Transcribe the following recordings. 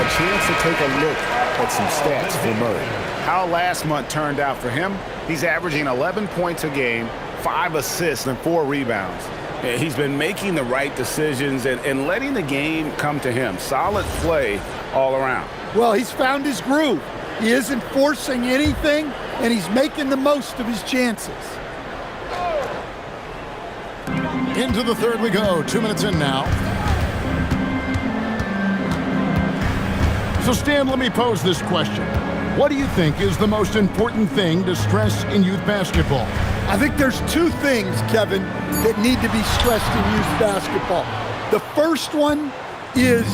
a chance to take a look at some stats for Murray. How last month turned out for him, he's averaging 11 points a game, 5 assists, and 4 rebounds. He's been making the right decisions and letting the game come to him. Solid play all around. Well, he's found his groove. He isn't forcing anything, and he's making the most of his chances. Into the third we go. 2 minutes in now. So, Stan, let me pose this question. What do you think is the most important thing to stress in youth basketball? I think there's 2 things, Kevin, that need to be stressed in youth basketball. The first one is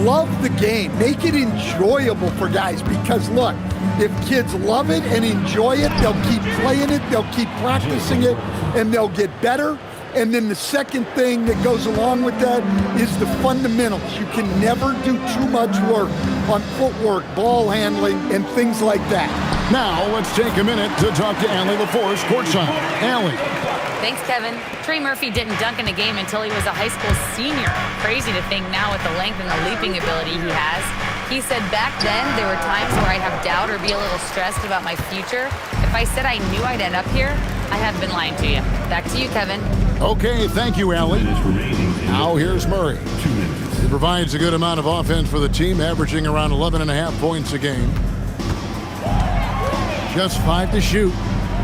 love the game. Make it enjoyable for guys because, look, if kids love it and enjoy it, they'll keep playing it, they'll keep practicing it, and they'll get better. And then the second thing that goes along with that is the fundamentals. You can never do too much work on footwork, ball handling, and things like that. Now, let's take a minute to talk to Allie LaForce courtside. Allie. Thanks, Kevin. Trey Murphy didn't dunk in a game until he was a high school senior. Crazy to think now with the length and the leaping ability he has. He said back then there were times where I'd have doubt or be a little stressed about my future. If I said I knew I'd end up here, I have been lying to you. Back to you, Kevin. Okay, thank you, Allie. Now here's Murray. He provides a good amount of offense for the team, averaging around 11.5 points a game. Just 5 to shoot.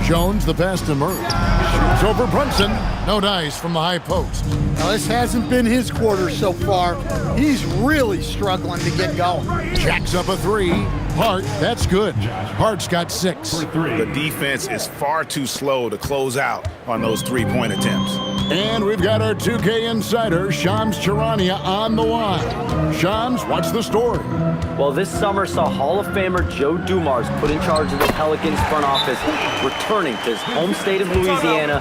Jones, the pass to Murray. Shoots over Brunson. No dice from the high post. Now, this hasn't been his quarter so far. He's really struggling to get going. Jacks up a 3. Hart, that's good. Hart's got 6. The defense is far too slow to close out on those 3-point attempts. And we've got our 2K insider, Shams Charania, on the line. Shams, what's the story? Well, this summer saw Hall of Famer Joe Dumars put in charge of the Pelicans front office, returning to his home state of Louisiana.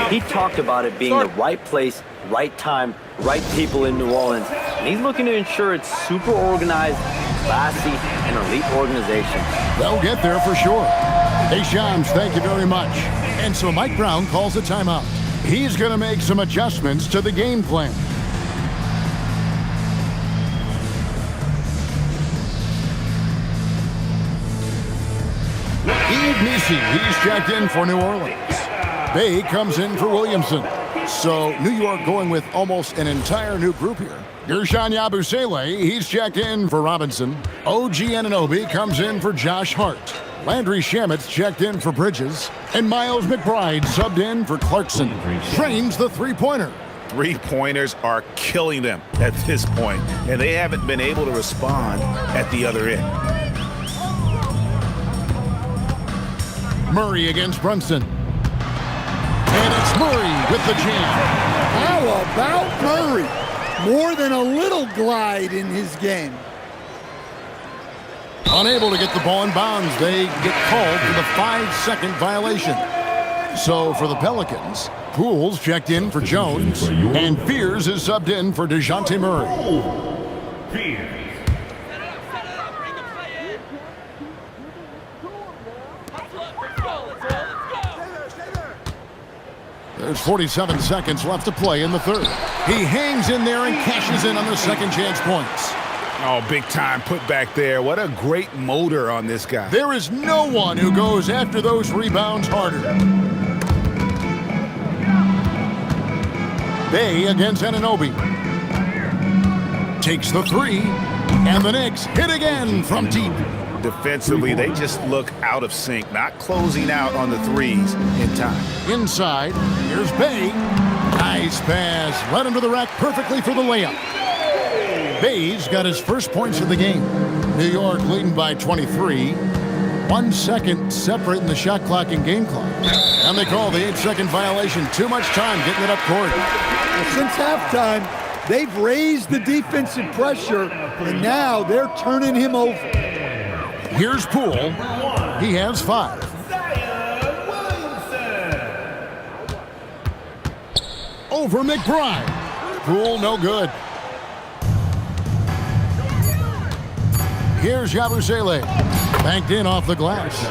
He talked about it being the right place, right time, right people in New Orleans. And he's looking to ensure it's super organized, classy, and elite organization. They'll get there for sure. Hey, Shams, thank you very much. And so Mike Brown calls a timeout. He's going to make some adjustments to the game plan. Yves Missi, he's checked in for New Orleans. Bay comes in for Williamson. So New York going with almost an entire new group here. Gershon Yabusele, he's checked in for Robinson. OG Anunoby comes in for Josh Hart. Landry Shamit's checked in for Bridges. And Miles McBride subbed in for Clarkson. Trains the three-pointer. Three-pointers are killing them at this point, and they haven't been able to respond at the other end. Murray against Brunson. And it's Murray with the jam. How about Murray? More than a little glide in his game. Unable to get the ball in bounds, they get called for the 5-second violation. So for the Pelicans, Pools checked in for Jones, and Fears is subbed in for DeJounte Murray. There's 47 seconds left to play in the third. He hangs in there and cashes in on the second chance points. Oh, big time put back there. What a great motor on this guy. There is no one who goes after those rebounds harder. Bay against Anunoby. Takes the 3, and the Knicks hit again from deep. Defensively, they just look out of sync, not closing out on the threes in time. Inside, here's Bay. Nice pass, right under the rack, perfectly for the layup. Bay's got his first points of the game. New York leading by 23. 1 second separate in the shot clock and game clock. And they call the 8-second violation. Too much time getting it up court. Well, since halftime, they've raised the defensive pressure, and now they're turning him over. Here's Poole. He has 5. Over McBride. Poole no good. Here's Yabusele. Banked in off the glass.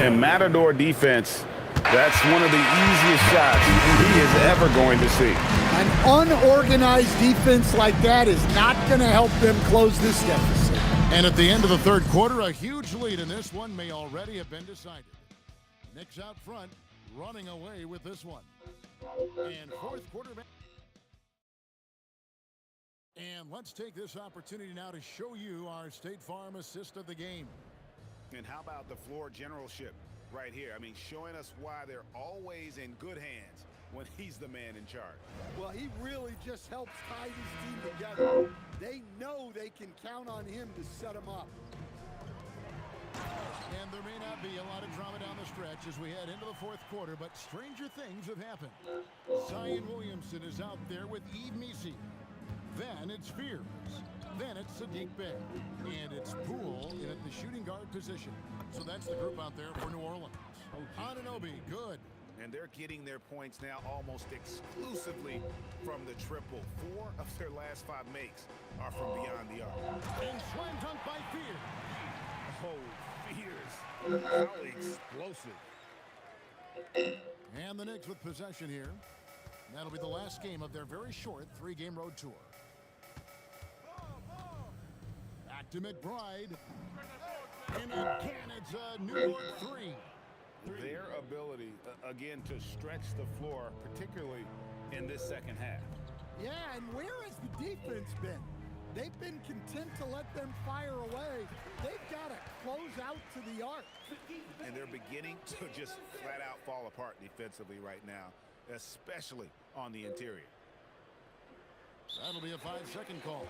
And Matador defense, that's one of the easiest shots he is ever going to see. An unorganized defense like that is not going to help them close this deficit. And at the end of the third quarter, a huge lead in this one may already have been decided. Knicks out front, running away with this one. And fourth quarter. And let's take this opportunity now to show you our State Farm assist of the game. And how about the floor generalship right here? I mean, showing us why they're always in good hands when he's the man in charge. Well, he really just helps tie this team together. They know they can count on him to set them up. And there may not be a lot of drama down the stretch as we head into the fourth quarter, but stranger things have happened. Zion Williamson is out there with Yves Missi. Then it's Fears. Then it's Sadiq Bey. And it's Poole in at the shooting guard position. So that's the group out there for New Orleans. Anunoby, good. And they're getting their points now almost exclusively from the triple. 4 of their last 5 makes are from beyond the arc. And slam dunk by Fears. Oh, Fears. How explosive. And the Knicks with possession here. That'll be the last game of their very short 3-game road tour. Back to McBride. And again, it's a New York 3. Their ability, again, to stretch the floor, particularly in this second half. Yeah, and where has the defense been? They've been content to let them fire away. They've got to close out to the arc. And they're beginning to just flat out fall apart defensively right now, especially on the interior. That'll be a 5-second call.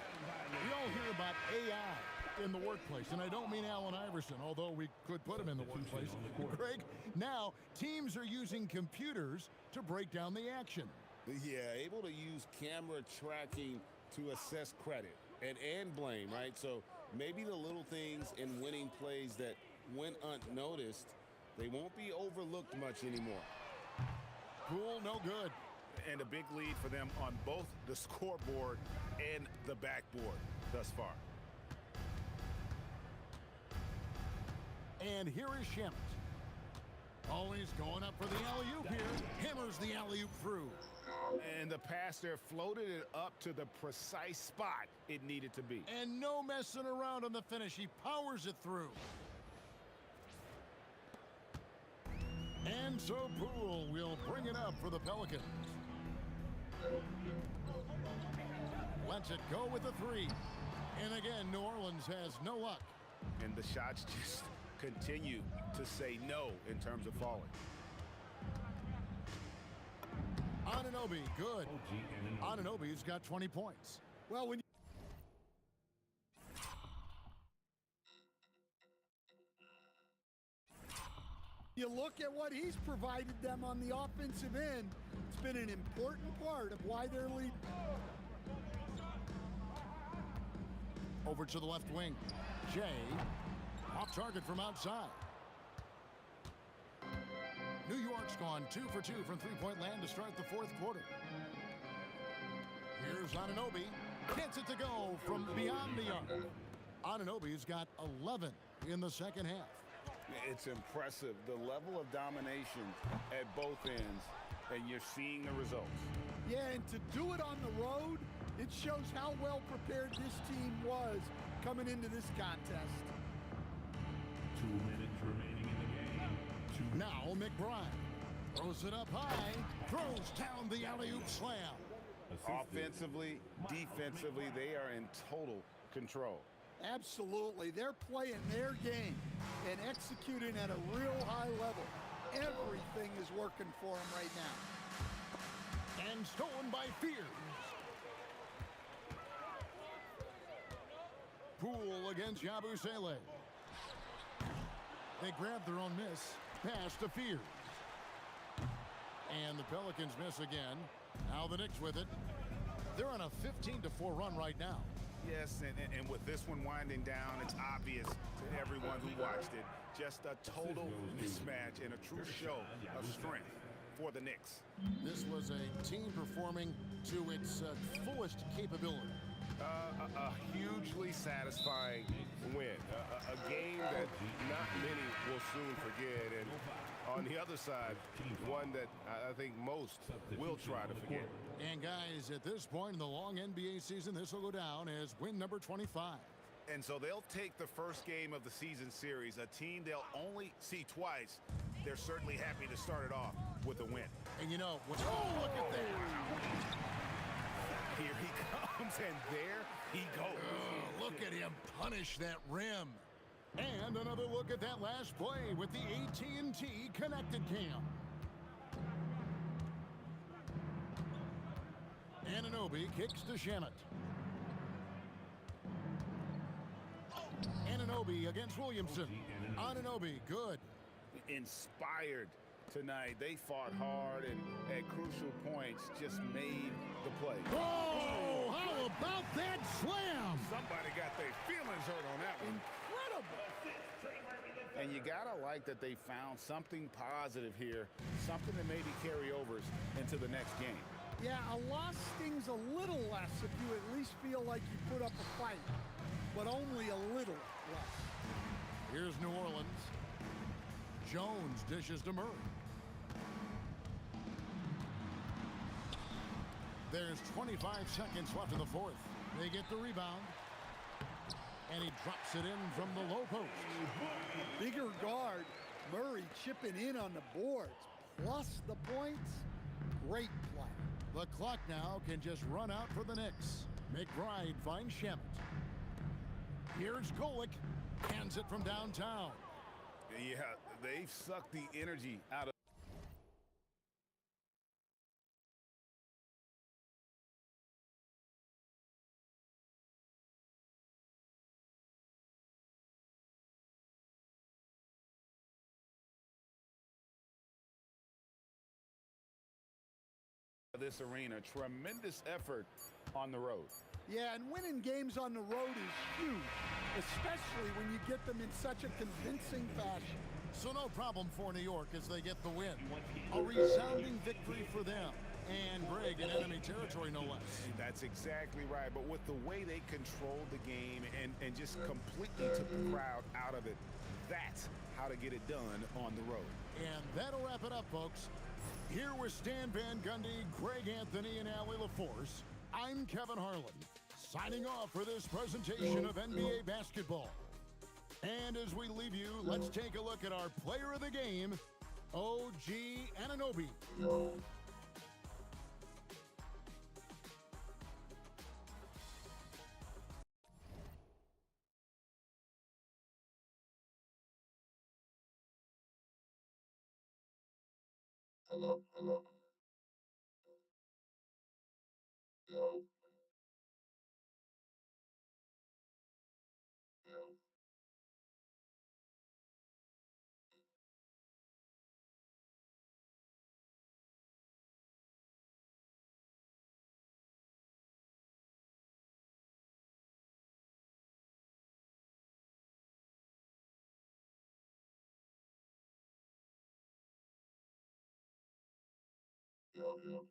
We all hear about AI in the workplace, and I don't mean Allen Iverson, although we could put him in the workplace. Greg, now teams are using computers to break down the action. Yeah, able to use camera tracking to assess credit and blame, right? So maybe the little things in winning plays that went unnoticed, they won't be overlooked much anymore. Poole, no good. And a big lead for them on both the scoreboard and the backboard thus far. And here is Shamet. Always going up for the alley-oop here. Hammers the alley-oop through. And the pass there floated it up to the precise spot it needed to be. And no messing around on the finish. He powers it through. And so Poole will bring it up for the Pelicans. Lets it go with a 3. And again, New Orleans has no luck. And the shots just continue to say no in terms of falling. Anunoby, good. Anunoby's got 20 points. Well, when you look at what he's provided them on the offensive end, it's been an important part of why they're leading. Over to the left wing. Jay, off target from outside. New York's gone 2 for 2 from three-point land to start the fourth quarter. Here's Anunoby. Gets it to go from beyond the arc. Anunoby's got 11 in the second half. It's impressive, the level of domination at both ends, and you're seeing the results. Yeah, and to do it on the road, it shows how well prepared this team was coming into this contest. 2 minutes remaining in the game. Now McBride throws it up high, throws down the alley-oop slam. Offensively, defensively, they are in total control. Absolutely. They're playing their game and executing at a real high level. Everything is working for them right now. And stolen by Fears. Poole against Yabusele. They grab their own miss. Pass to Fears. And the Pelicans miss again. Now the Knicks with it. They're on a 15-4 run right now. Yes, and with this one winding down, it's obvious to everyone who watched it. Just a total mismatch and a true show of strength for the Knicks. This was a team performing to its fullest capability. A hugely satisfying win. A game that not many will soon forget. And on the other side, one that I think most will try to forget. And guys, at this point in the long NBA season, this will go down as win number 25. And so they'll take the first game of the season series, a team they'll only see twice. They're certainly happy to start it off with a win. And you know, oh, look at that. Here he comes, and there he goes. Oh, look at him punish that rim. And another look at that last play with the AT&T Connected Cam. Anunoby kicks to Shamet. Anunoby against Williamson. Anunoby, good. Inspired tonight. They fought hard and at crucial points just made the play. Oh, how about that slam? Somebody got their feelings hurt on that one. Incredible. And you gotta like that they found something positive here, something that maybe carry overs into the next game. Yeah, a loss stings a little less if you at least feel like you put up a fight, but only a little less. Here's New Orleans. Jones dishes to Murray. There's 25 seconds left in the fourth. They get the rebound. And he drops it in from the low post. Bigger guard, Murray chipping in on the boards, plus the points. Great play. The clock now can just run out for the Knicks. McBride finds Shamet. Here's Golick. Hands it from downtown. Yeah, they've sucked the energy out of this arena. Tremendous effort on the road. Yeah, and winning games on the road is huge, especially when you get them in such a convincing fashion. So no problem for New York as they get the win. A resounding victory for them. And Greg in enemy territory, no less. That's exactly right. But with the way they controlled the game and just completely took the crowd out of it, that's how to get it done on the road. And that'll wrap it up, folks. Here with Stan Van Gundy, Greg Anthony, and Allie LaForce, I'm Kevin Harlan, signing off for this presentation of NBA basketball. And as we leave you, let's take a look at our player of the game, OG Anunoby. Hello. Yo. Yo.